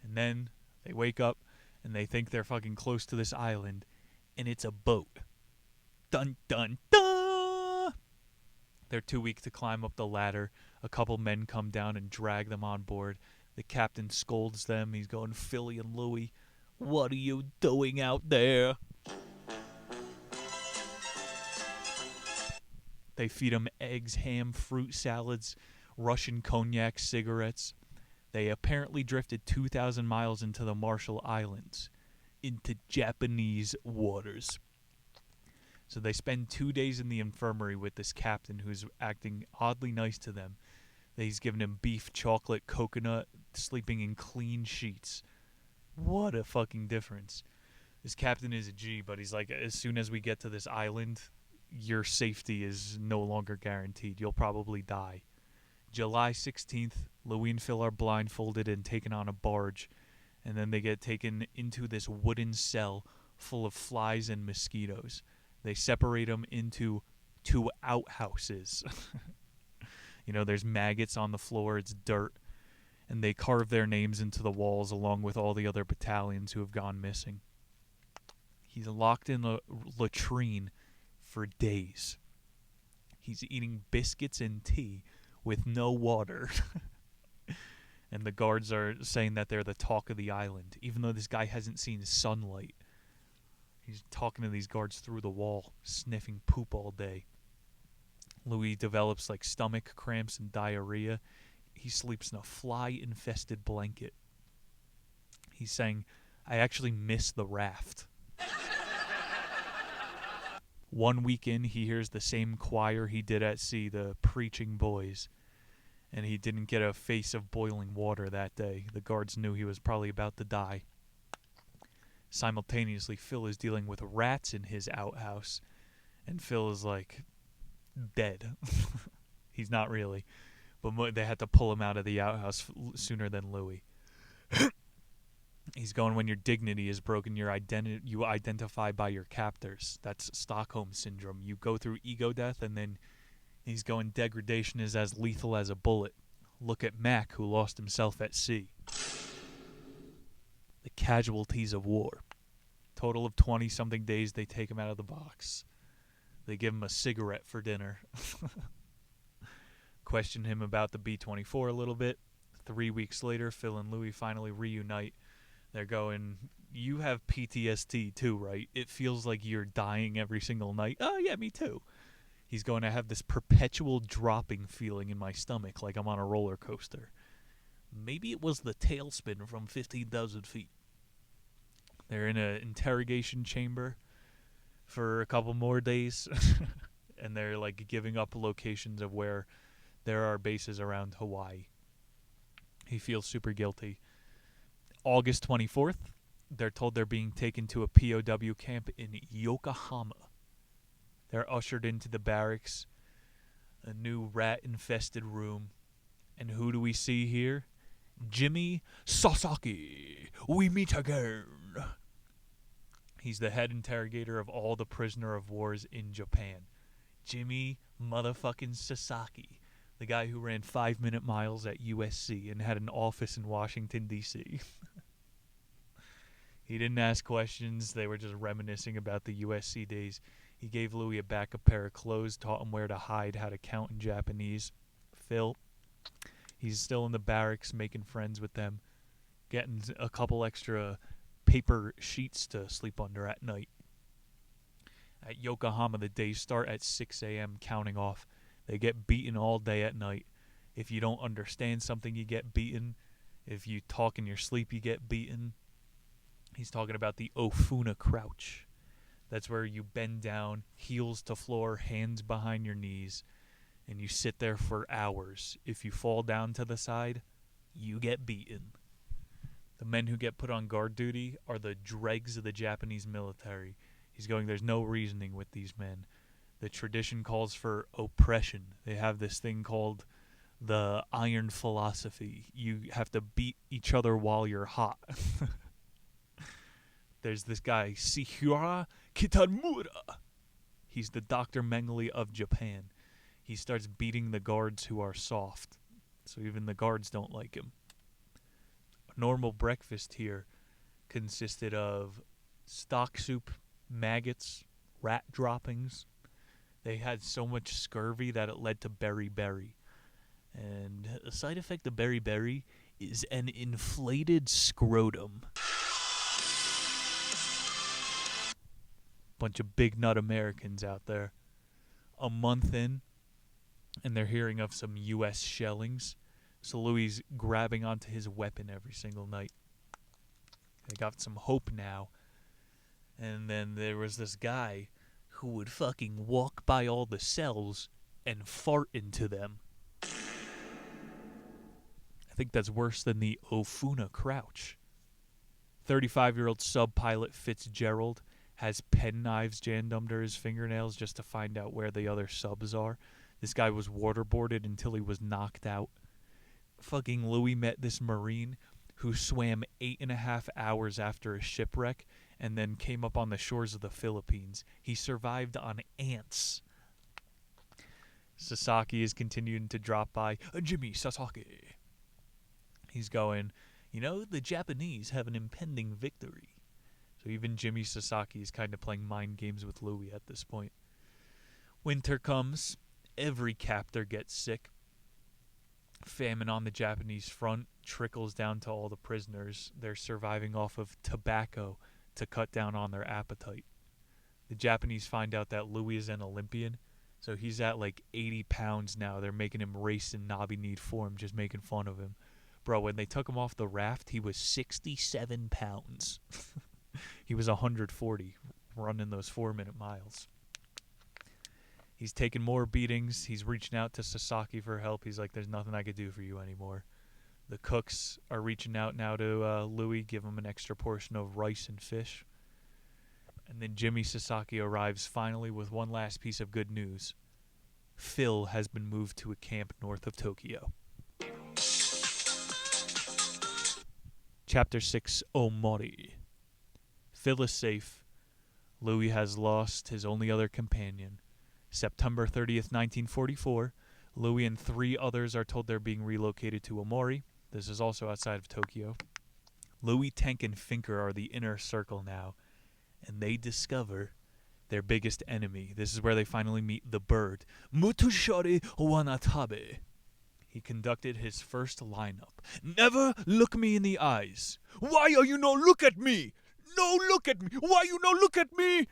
And then they wake up, and they think they're fucking close to this island, and it's a boat. Dun, dun, dun! They're too weak to climb up the ladder. A couple men come down and drag them on board. The captain scolds them. He's going, Philly and Louis, what are you doing out there? They feed them eggs, ham, fruit salads, Russian cognac, cigarettes. They apparently drifted 2,000 miles into the Marshall Islands, into Japanese waters. So they spend 2 days in the infirmary with this captain who's acting oddly nice to them. He's giving him beef, chocolate, coconut, sleeping in clean sheets. What a fucking difference. This captain is a G, but he's like, as soon as we get to this island, your safety is no longer guaranteed. You'll probably die. July 16th, Louis and Phil are blindfolded and taken on a barge, and then they get taken into this wooden cell full of flies and mosquitoes. They separate them into 2 outhouses. You know, there's maggots on the floor, it's dirt, and they carve their names into the walls along with all the other battalions who have gone missing. He's locked in a latrine for days. He's eating biscuits and tea with no water. And the guards are saying that they're the talk of the island, even though this guy hasn't seen sunlight. He's talking to these guards through the wall, sniffing poop all day. Louis develops like stomach cramps and diarrhea. He sleeps in a fly-infested blanket. He's saying, I actually miss the raft. 1 week in, he hears the same choir he did at sea, the preaching boys. And he didn't get a face of boiling water that day. The guards knew he was probably about to die. Simultaneously, Phil is dealing with rats in his outhouse. And Phil is like, dead. He's not really. But they had to pull him out of the outhouse sooner than Louis. He's going, when your dignity is broken, you identify by your captors. That's Stockholm Syndrome. You go through ego death, and then he's going, degradation is as lethal as a bullet. Look at Mac, who lost himself at sea. The casualties of war. Total of 20-something days, they take him out of the box. They give him a cigarette for dinner. Question him about the B-24 a little bit. 3 weeks later, Phil and Louis finally reunite. They're going, you have PTSD too, right? It feels like you're dying every single night. Oh, yeah, me too. He's going to have this perpetual dropping feeling in my stomach like I'm on a roller coaster. Maybe it was the tailspin from 15,000 feet. They're in an interrogation chamber for a couple more days. And they're like giving up locations of where there are bases around Hawaii. He feels super guilty. August 24th, they're told they're being taken to a POW camp in Yokohama. They're ushered into the barracks, a new rat-infested room. And who do we see here? Jimmy Sasaki. We meet again. He's the head interrogator of all the prisoner of wars in Japan. Jimmy motherfucking Sasaki. The guy who ran 5-minute miles at USC and had an office in Washington, D.C. He didn't ask questions. They were just reminiscing about the USC days. He gave Louis a backup pair of clothes, taught him where to hide, how to count in Japanese. Phil, he's still in the barracks making friends with them, getting a couple extra paper sheets to sleep under at night. At Yokohama, the days start at 6 a.m. counting off. They get beaten all day at night. If you don't understand something, you get beaten. If you talk in your sleep, you get beaten. He's talking about the Ofuna crouch. That's where you bend down, heels to floor, hands behind your knees, and you sit there for hours. If you fall down to the side, you get beaten. The men who get put on guard duty are the dregs of the Japanese military. He's going, there's no reasoning with these men. The tradition calls for oppression. They have this thing called the iron philosophy. You have to beat each other while you're hot. There's this guy, Shihira Kitamura. He's the Dr. Mengele of Japan. He starts beating the guards who are soft. So even the guards don't like him. A normal breakfast here consisted of stock soup, maggots, rat droppings. They had so much scurvy that it led to beriberi. And a side effect of beriberi is an inflated scrotum. Bunch of big nut Americans out there. A month in, and they're hearing of some U.S. shellings. So Louis grabbing onto his weapon every single night. They got some hope now. And then there was this guy who would fucking walk by all the cells and fart into them. I think that's worse than the Ofuna crouch. 35-year-old sub-pilot Fitzgerald has penknives jammed under his fingernails just to find out where the other subs are. This guy was waterboarded until he was knocked out. Fucking Louis met this Marine who swam 8.5 hours after a shipwreck and then came up on the shores of the Philippines. He survived on ants. Sasaki is continuing to drop by. Jimmy Sasaki. He's going, you know, the Japanese have an impending victory. So even Jimmy Sasaki is kind of playing mind games with Louis at this point. Winter comes. Every captor gets sick. Famine on the Japanese front trickles down to all the prisoners. They're surviving off of tobacco to cut down on their appetite. The Japanese find out that Louis is an Olympian, so he's at like 80 pounds now. They're making him race in knobby-kneed form, just making fun of him. Bro, when they took him off the raft, he was 67 pounds. He was 140 running those 4-minute miles. He's taking more beatings. He's reaching out to Sasaki for help. He's like, there's nothing I could do for you anymore. The cooks are reaching out now to Louis, give him an extra portion of rice and fish. And then Jimmy Sasaki arrives finally with one last piece of good news. Phil has been moved to a camp north of Tokyo. Chapter 6, Omori. Phil is safe. Louis has lost his only other companion. September 30th, 1944, Louis and 3 others are told they're being relocated to Omori. This is also outside of Tokyo. Louis, Tank, and Finker are the inner circle now, and they discover their biggest enemy. This is where they finally meet the bird, Mutushari Wanatabe. He conducted his first lineup. Never look me in the eyes. Why are you no look at me? No look at me. Why you no look at me?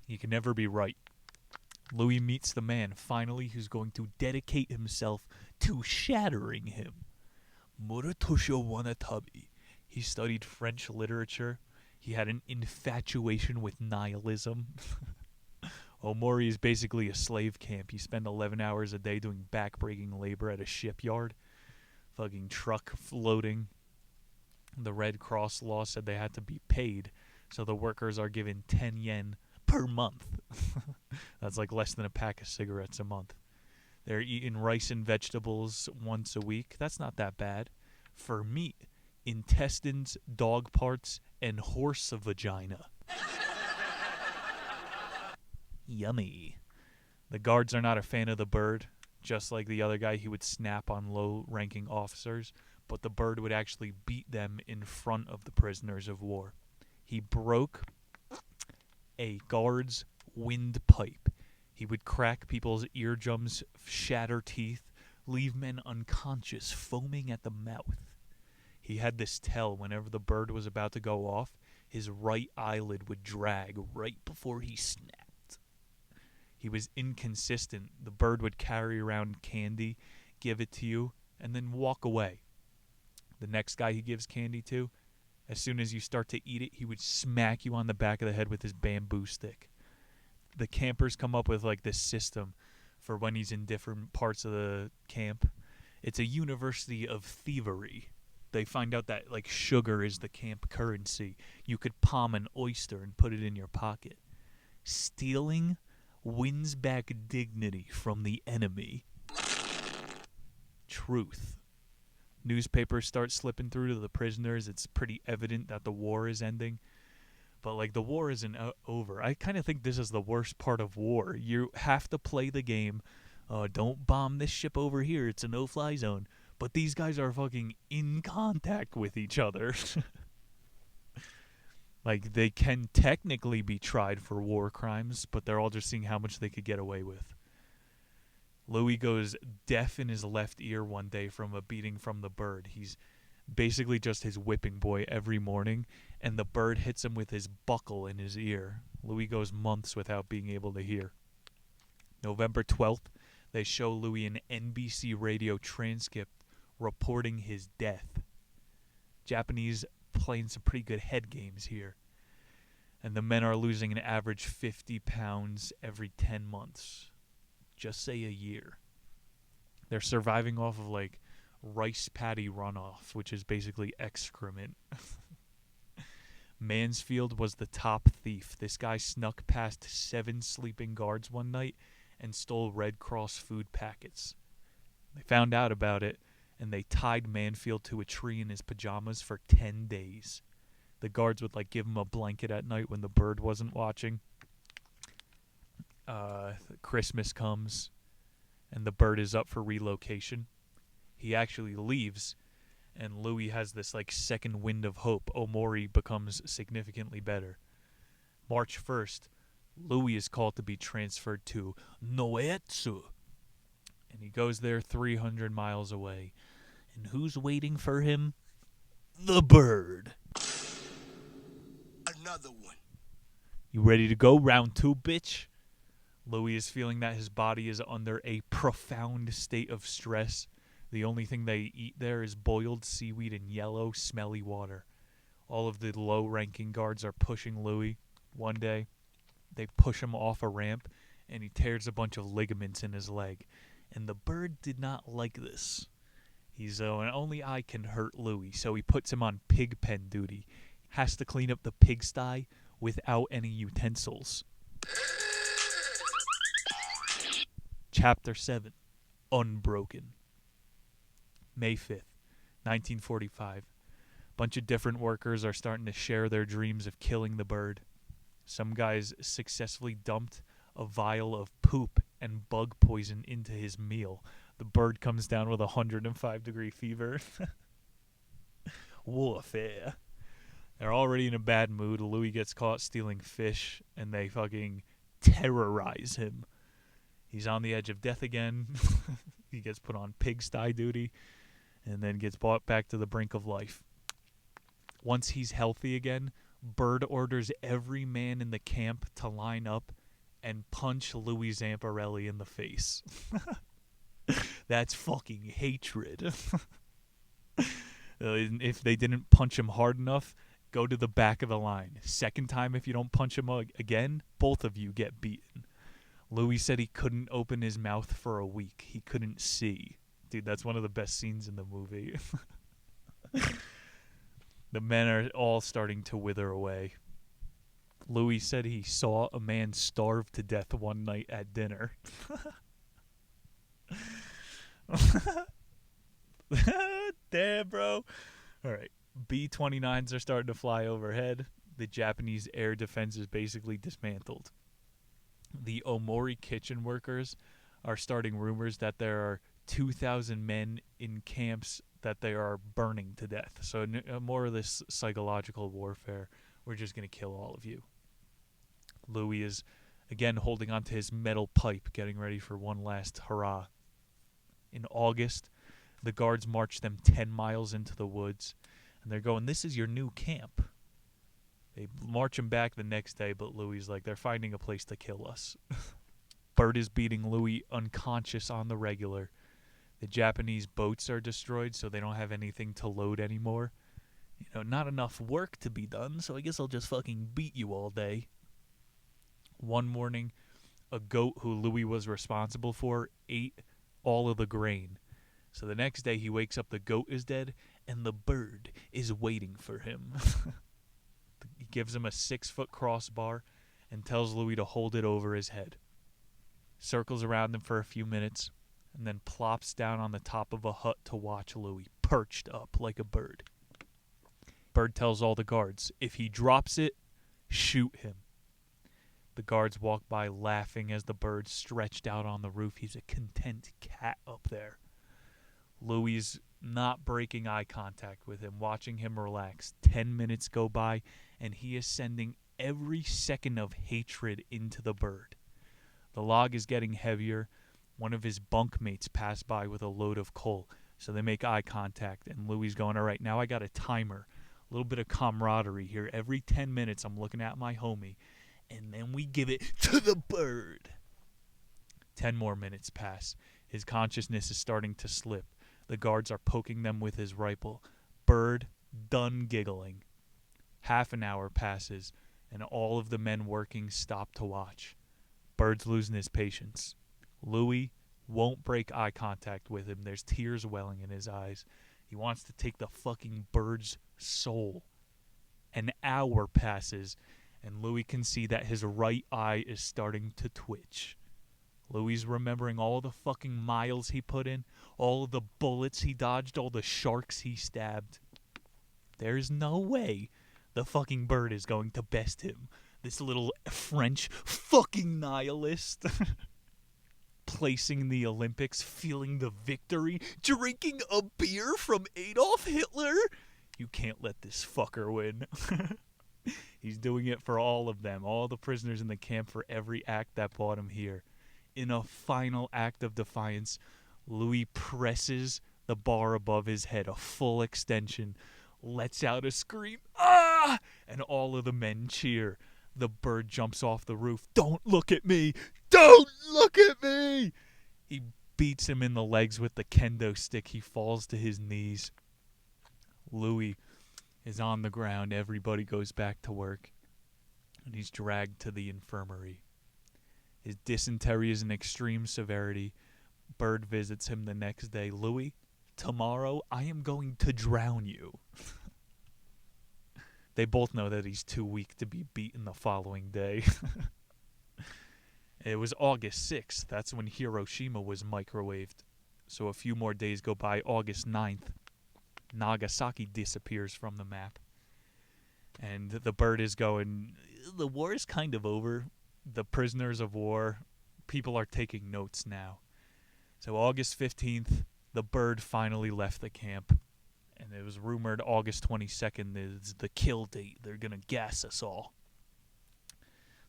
He can never be right. Louis meets the man, finally, who's going to dedicate himself to shattering him. Muratosho Wanatabe. He studied French literature. He had an infatuation with nihilism. Omori is basically a slave camp. You spend 11 hours a day doing back-breaking labor at a shipyard. Fucking truck loading. The Red Cross law said they had to be paid, so the workers are given 10 yen per month. That's like less than a pack of cigarettes a month. They're eating rice and vegetables once a week. That's not that bad. For meat, intestines, dog parts, and horse vagina. Yummy. The guards are not a fan of the bird. Just like the other guy, he would snap on low-ranking officers, but the bird would actually beat them in front of the prisoners of war. He broke a guard's windpipe. He would crack people's eardrums, shatter teeth, leave men unconscious, foaming at the mouth. He had this tell whenever the bird was about to go off, his right eyelid would drag right before he snapped. He was inconsistent. The bird would carry around candy, give it to you, and then walk away. The next guy he gives candy to, as soon as you start to eat it, he would smack you on the back of the head with his bamboo stick. The campers come up with like this system for when he's in different parts of the camp. It's a university of thievery. They find out that like sugar is the camp currency. You could palm an oyster and put it in your pocket. Stealing wins back dignity from the enemy. Truth. Newspapers start slipping through to the prisoners. It's pretty evident that the war is ending. But, like, the war isn't over. I kind of think this is the worst part of war. You have to play the game. Don't bomb this ship over here. It's a no-fly zone. But these guys are fucking in contact with each other. Like, they can technically be tried for war crimes, but they're all just seeing how much they could get away with. Louis goes deaf in his left ear one day from a beating from the bird. He's basically just his whipping boy every morning, and the bird hits him with his buckle in his ear. Louis goes months without being able to hear. November 12th, they show Louis an NBC radio transcript reporting his death. Japanese playing some pretty good head games here. And the men are losing an average 50 pounds every 10 months. Just say a year. They're surviving off of like rice paddy runoff, which is basically excrement. Mansfield was the top thief. This guy snuck past 7 sleeping guards one night and stole Red Cross food packets. They found out about it, and they tied Mansfield to a tree in his pajamas for 10 days. The guards would like give him a blanket at night when the bird wasn't watching. Christmas comes, and the bird is up for relocation. He actually leaves, and Louis has this like second wind of hope. Omori becomes significantly better. March 1st, Louis is called to be transferred to Noetsu. And he goes there 300 miles away. And who's waiting for him? The bird. another one. You ready to go? Round 2, bitch? Louis is feeling that his body is under a profound state of stress. The only thing they eat there is boiled seaweed and yellow, smelly water. All of the low-ranking guards are pushing Louis. One day, they push him off a ramp, and he tears a bunch of ligaments in his leg. And the bird did not like this. He's, and only I can hurt Louis, so he puts him on pig pen duty. Has to clean up the pigsty without any utensils. Chapter 7, Unbroken. May 5th, 1945. Bunch of different workers are starting to share their dreams of killing the bird. Some guys successfully dumped a vial of poop and bug poison into his meal. The bird comes down with 105-degree fever. Warfare. They're already in a bad mood. Louis gets caught stealing fish, and they fucking terrorize him. He's on the edge of death again. He gets put on pigsty duty, and then gets brought back to the brink of life. Once he's healthy again, Bird orders every man in the camp to line up and punch Louis Zamperini in the face. That's fucking hatred. If they didn't punch him hard enough, go to the back of the line. Second time, if you don't punch him again, both of you get beaten. Louis said he couldn't open his mouth for a week. He couldn't see. Dude, that's one of the best scenes in the movie. The men are all starting to wither away. Louis said he saw a man starve to death one night at dinner. Damn, bro. All right. B-29s are starting to fly overhead. The Japanese air defense is basically dismantled. The Omori kitchen workers are starting rumors that there are 2,000 men in camps that they are burning to death. So more of this psychological warfare. We're just going to kill all of you. Louis is, again, holding onto his metal pipe, getting ready for one last hurrah. In August, the guards march them 10 miles into the woods, and they're going, "This is your new camp." They march him back the next day, but Louis is like, "They're finding a place to kill us." Bird is beating Louis unconscious on the regular. The Japanese boats are destroyed, so they don't have anything to load anymore. You know, not enough work to be done, so I guess I'll just fucking beat you all day. One morning, a goat who Louis was responsible for ate all of the grain. So the next day he wakes up, the goat is dead, and the bird is waiting for him. He gives him a 6-foot crossbar and tells Louis to hold it over his head. Circles around him for a few minutes, and then plops down on the top of a hut to watch Louis, perched up like a bird. Bird tells all the guards, if he drops it, shoot him. The guards walk by laughing as the bird stretched out on the roof. He's a content cat up there. Louis is not breaking eye contact with him, watching him relax. 10 minutes go by, and he is sending every second of hatred into the bird. The log is getting heavier. One of his bunkmates passed by with a load of coal, so they make eye contact, and Louis going, all right, now I got a timer. A little bit of camaraderie here. Every 10 minutes I'm looking at my homie, and then we give it to the bird. 10 more minutes pass. His consciousness is starting to slip. The guards are poking them with his rifle. Bird done giggling. Half an hour passes, and all of the men working stop to watch. Bird's losing his patience. Louis won't break eye contact with him. There's tears welling in his eyes. He wants to take the fucking bird's soul. An hour passes, and Louis can see that his right eye is starting to twitch. Louis remembering all the fucking miles he put in, all of the bullets he dodged, all the sharks he stabbed. There's no way the fucking bird is going to best him. This little French fucking nihilist. Placing the Olympics, feeling the victory, drinking a beer from Adolf Hitler. You can't let this fucker win. He's doing it for all of them, all the prisoners in the camp, for every act that brought him here. In a final act of defiance, Louis presses the bar above his head, a full extension, lets out a scream, ah! ah! And all of the men cheer. The bird jumps off the roof. Don't look at me! Don't look at me! He beats him in the legs with the kendo stick. He falls to his knees. Louis is on the ground. Everybody goes back to work. And he's dragged to the infirmary. His dysentery is an extreme severity. Bird visits him the next day. Louis, tomorrow I am going to drown you. They both know that he's too weak to be beaten the following day. It was August 6th. That's when Hiroshima was microwaved. So a few more days go by. August 9th, Nagasaki disappears from the map. And the bird is going, the war is kind of over. The prisoners of war, people are taking notes now. So August 15th, the bird finally left the camp. And it was rumored August 22nd is the kill date. They're going to gas us all.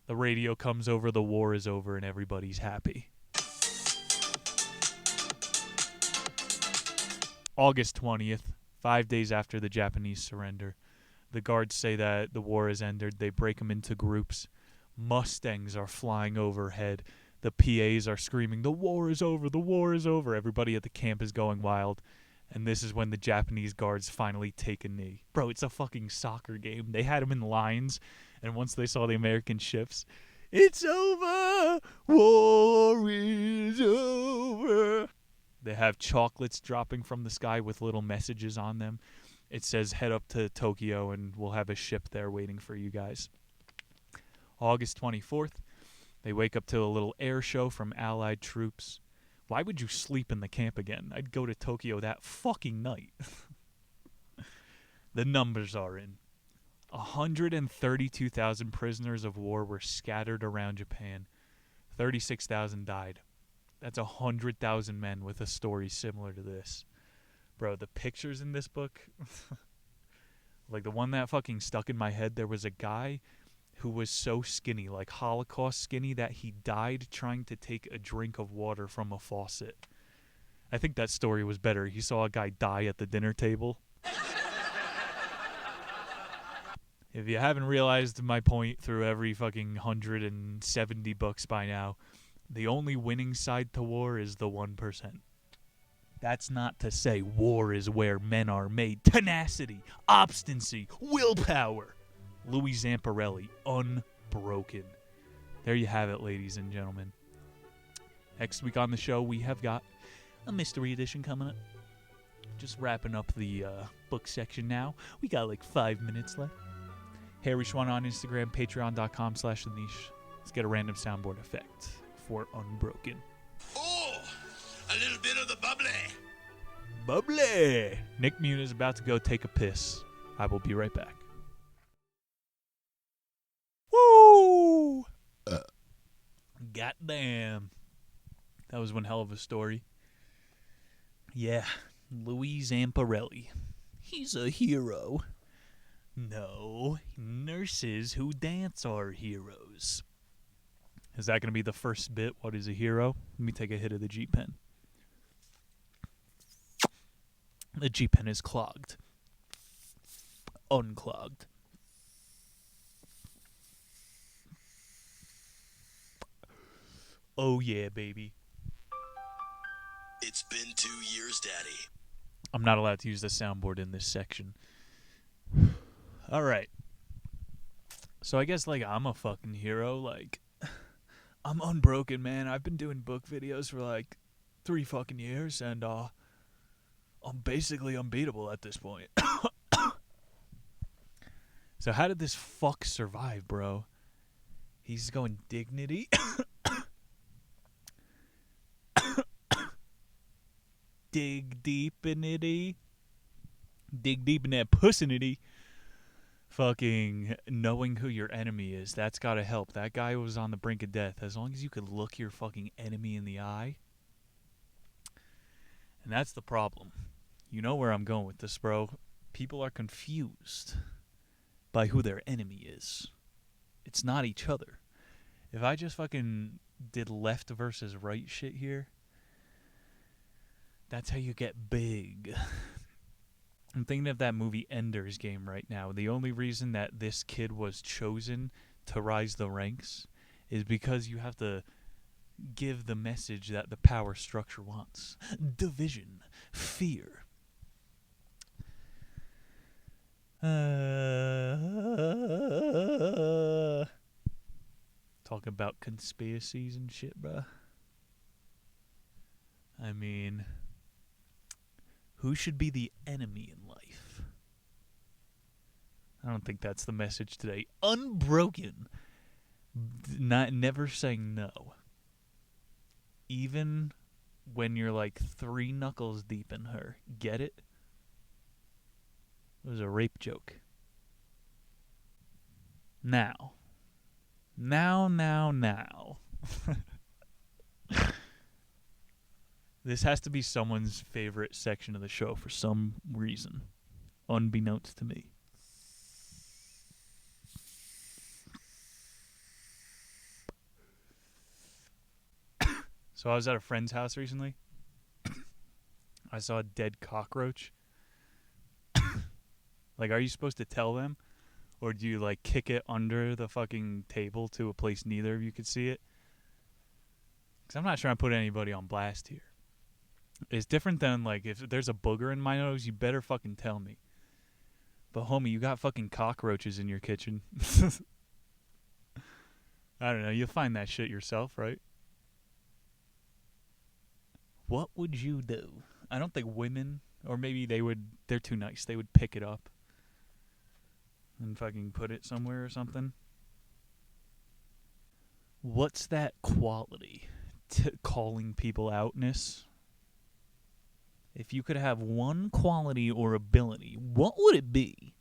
The radio comes over, the war is over, and everybody's happy. August 20th, 5 days after the Japanese surrender, the guards say that the war has ended. They break them into groups. Mustangs are flying overhead. The PAs are screaming, the war is over, the war is over. Everybody at the camp is going wild. And this is when the Japanese guards finally take a knee. Bro, it's a fucking soccer game. They had them in lines, and once they saw the American ships, it's over, war is over. They have chocolates dropping from the sky with little messages on them. It says, head up to Tokyo, and we'll have a ship there waiting for you guys. August 24th, they wake up to a little air show from Allied troops. Why would you sleep in the camp again? I'd go to Tokyo that fucking night. The numbers are in. 132,000 prisoners of war were scattered around Japan. 36,000 died. That's 100,000 men with a story similar to this. Bro, the pictures in this book, like the one that fucking stuck in my head, there was a guy who was so skinny, like Holocaust skinny, that he died trying to take a drink of water from a faucet. I think that story was better. He saw a guy die at the dinner table. If you haven't realized my point through every fucking 170 books by now, the only winning side to war is the 1%. That's not to say war is where men are made. Tenacity, obstinacy, willpower. Louis Zamperini, Unbroken. There you have it, ladies and gentlemen. Next week on the show, we have got a mystery edition coming up. Just wrapping up the book section now. We got like 5 minutes left. Harry Schwan on Instagram, patreon.com/theniche. Let's get a random soundboard effect for Unbroken. Oh, a little bit of the bubbly. Bubbly! Nick Muniz is about to go take a piss. I will be right back. Woo! Goddamn. That was one hell of a story. Yeah, Louis Zamperini. He's a hero. No, nurses who dance are heroes. Is that going to be the first bit? What is a hero? Let me take a hit of the G-pen. The G-pen is clogged. Unclogged. Oh yeah, baby. It's been 2 years, Daddy. I'm not allowed to use the soundboard in this section. All right. So I guess, like, I'm a fucking hero. Like, I'm Unbroken, man. I've been doing book videos for, like, 3 fucking years, and, I'm basically unbeatable at this point. So how did this fuck survive, bro? He's going dignity. Dig deep in itty. Dig deep in that pussinity. Fucking knowing who your enemy is, that's gotta help. That guy was on the brink of death. As long as you could look your fucking enemy in the eye. And that's the problem. You know where I'm going with this, bro. People are confused by who their enemy is. It's not each other. If I just fucking did left versus right shit here, that's how you get big. I'm thinking of that movie Ender's Game right now. The only reason that this kid was chosen to rise the ranks is because you have to give the message that the power structure wants. Division. Fear. Talking about conspiracies and shit, bruh. I mean, who should be the enemy in life? I don't think that's the message today. Unbroken. Never saying no. Even when you're like 3 knuckles deep in her. Get it? It was a rape joke. Now. This has to be someone's favorite section of the show for some reason, unbeknownst to me. So I was at a friend's house recently. I saw a dead cockroach. Like, are you supposed to tell them? Or do you, like, kick it under the fucking table to a place neither of you could see it? Because I'm not trying to put anybody on blast here. It's different than, like, if there's a booger in my nose, you better fucking tell me. But, homie, you got fucking cockroaches in your kitchen. I don't know. You'll find that shit yourself, right? What would you do? I don't think women, or maybe they're too nice. They would pick it up and fucking put it somewhere or something. What's that quality? Calling people outness? If you could have one quality or ability, what would it be?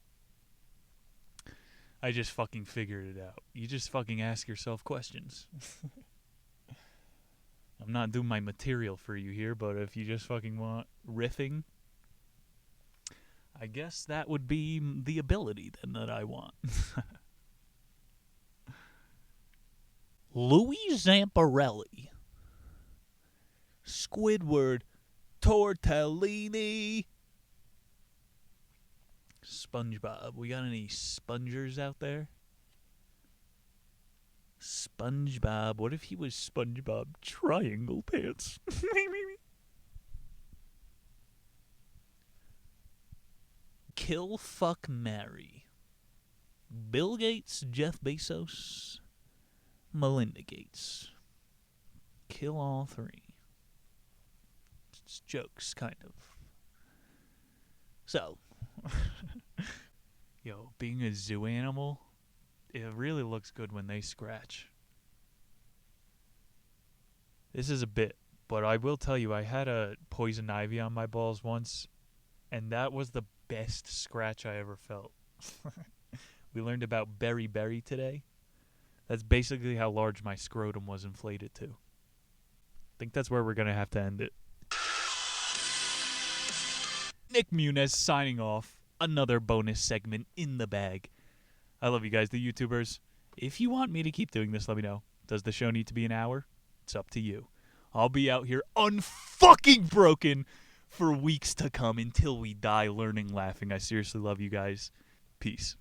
I just fucking figured it out. You just fucking ask yourself questions. I'm not doing my material for you here, but if you just fucking want riffing, I guess that would be the ability then that I want. Louis Zamperini. Squidward. Tortellini. SpongeBob. We got any spongers out there? SpongeBob. What if he was SpongeBob Triangle Pants? Kill, fuck, marry. Bill Gates, Jeff Bezos, Melinda Gates. Kill all 3. It's jokes, kind of. So, yo, being a zoo animal, it really looks good when they scratch. This is a bit, but I will tell you, I had a poison ivy on my balls once, and that was the best scratch I ever felt. We learned about berry today. That's basically how large my scrotum was inflated to. I think that's where we're going to have to end it. Nick Muniz signing off. Another bonus segment in the bag. I love you guys, the YouTubers. If you want me to keep doing this, let me know. Does the show need to be an hour? It's up to you. I'll be out here unfucking broken for weeks to come until we die learning, laughing. I seriously love you guys. Peace.